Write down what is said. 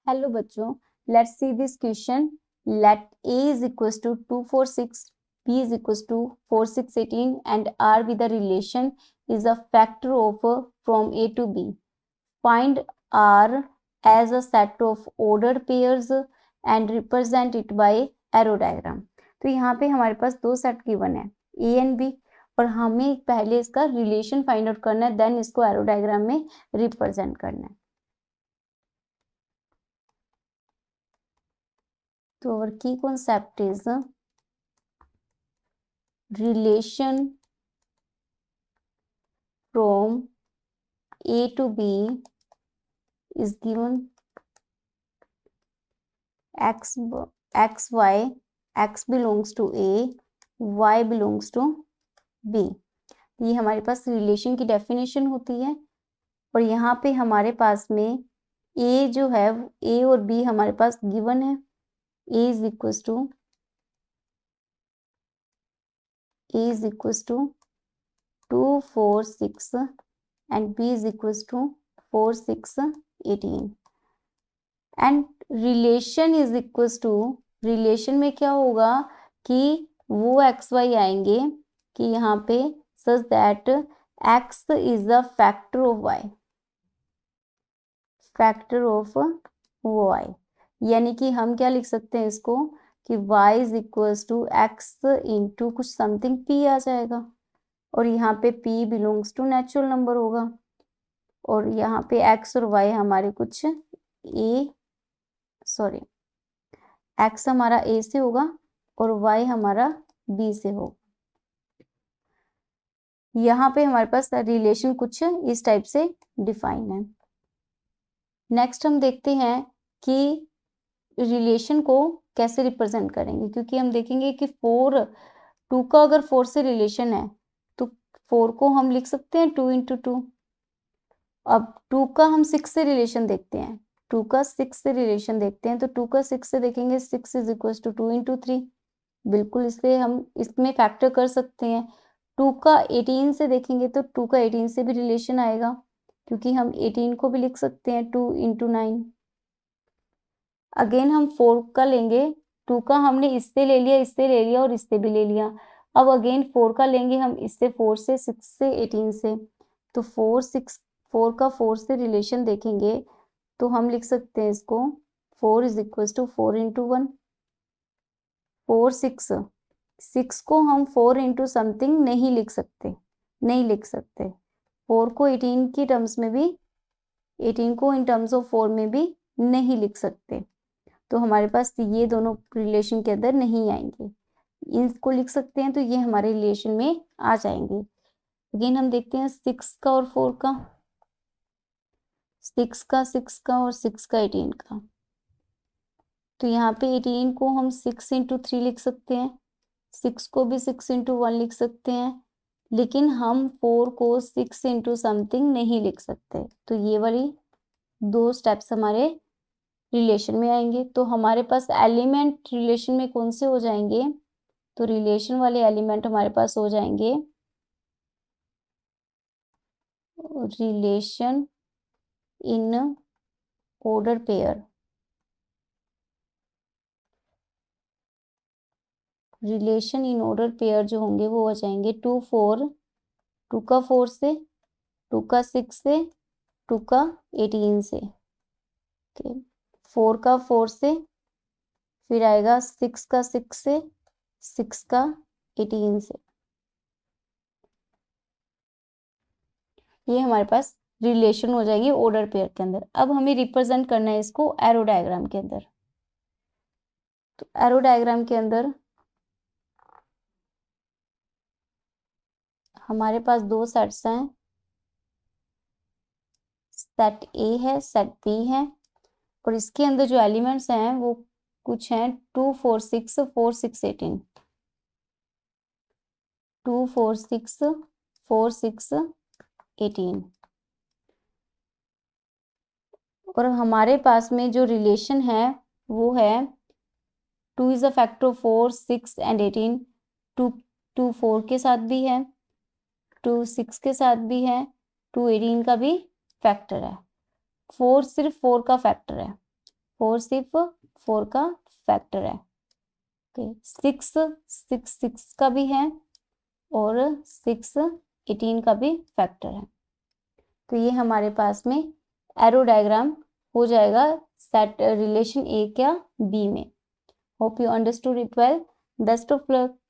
Hello बच्चों, let's see this question. Let a is equals to 2 4 6, b is equals to 4 6 18 and r with the relation is a factor of from a to b. Find r as a set of ordered pairs and represent it by arrow diagram. तो यहाँ पे हमारे पास दो set given है a and b और हमें पहले इसका रिलेशन फाइंड आउट करना है, देन इसको एरो डायग्राम में रिप्रेजेंट करना है. So our key concept is relation from A to B is given x y, x belongs to A, y belongs to B. ये हमारे पास रिलेशन की डेफिनेशन होती है और यहाँ पे हमारे पास में A जो है A और B हमारे पास गिवन है. A is equals to 2 4 6 and B is equals to 4 6 18 and relation is equals to, relation में क्या होगा कि वो एक्स वाई आएंगे कि यहाँ पे such that x is the factor of y, factor of y, यानी कि हम क्या लिख सकते हैं इसको कि y is equals to x into कुछ समथिंग p आ जाएगा और यहाँ पे p belongs to natural number होगा और यहाँ पे x और y हमारे कुछ x हमारा a से होगा और y हमारा b से होगा. यहाँ पे हमारे पास रिलेशन कुछ इस टाइप से डिफाइन है. नेक्स्ट हम देखते हैं कि रिलेशन को कैसे रिप्रेजेंट करेंगे, क्योंकि हम देखेंगे कि 2 का अगर 4 से रिलेशन है तो 4 को हम लिख सकते हैं 2 इंटू 2. अब 2 का हम 6 से रिलेशन देखते हैं, 2 का 6 से रिलेशन देखते हैं तो 2 का 6 से देखेंगे 6 इज इक्वल टू 2 इंटू 3. बिल्कुल इससे हम इसमें फैक्टर कर सकते हैं. 2 का 18 से देखेंगे तो 2 का 18 से भी रिलेशन आएगा क्योंकि हम 18 को भी लिख सकते हैं 2 इंटू 9. अगेन हम 4 का लेंगे, 2 का हमने इससे ले लिया, इससे ले लिया और इससे भी ले लिया. अब अगेन 4 का लेंगे हम इससे 4 से 6 से 18 से, तो 4 का 4 से रिलेशन देखेंगे तो हम लिख सकते हैं इसको 4 इज इक्वल टू 4 इंटू 1. 4 6 को हम 4 इंटू समथिंग नहीं लिख सकते. 4 को 18 की टर्म्स में भी, 18 को इन टर्म्स ऑफ 4 में भी नहीं लिख सकते, तो हमारे पास ये दोनों रिलेशन के अंदर नहीं आएंगे. इनको लिख सकते हैं तो ये हमारे रिलेशन में आ जाएंगे. अगेन हम देखते हैं 6 का और 4 का, 6 का और 6 का 18 का. तो यहाँ पे 18 को हम 6 इंटू 3 लिख सकते हैं, 6 को भी 6 इंटू 1 लिख सकते हैं, लेकिन हम 4 को 6 इंटू समथिंग नहीं लिख सकते. तो ये वाली दो स्टेप्स हमारे रिलेशन में आएंगे. तो हमारे पास एलिमेंट रिलेशन में कौन से हो जाएंगे, तो रिलेशन वाले एलिमेंट हमारे पास हो जाएंगे relation in order pair. Relation in order pair जो होंगे वो हो जाएंगे 2 4, 2 का 4 से, 2 का 6 से, 2 का 18 से. 4 का 4 से, फिर आएगा 6 का 6 से, 6 का 18 से. ये हमारे पास रिलेशन हो जाएंगे ऑर्डर पेयर के अंदर. अब हमें रिप्रेजेंट करना है इसको एरो डायग्राम के अंदर. तो एरो डायग्राम के अंदर हमारे पास दो सेट्स हैं, सेट ए है, सेट बी है और इसके अंदर जो एलिमेंट्स हैं वो कुछ हैं 2 4 6 4 6 18, 2 4 6 4 6 18. और हमारे पास में जो रिलेशन है वो है 2 is a factor of 4 6 and 18. 2 4 के साथ भी है, 2 6 के साथ भी है, 2 18 का भी फैक्टर है. 4 सिर्फ 4 का फैक्टर है. 4 सिर्फ 4 का फैक्टर है। ओके, 6 का भी है और 6 18 का भी फैक्टर है। तो ये हमारे पास में एरो डायग्राम हो जाएगा सेट रिलेशन ए क्या बी में। Hope you understood it well. Best of luck.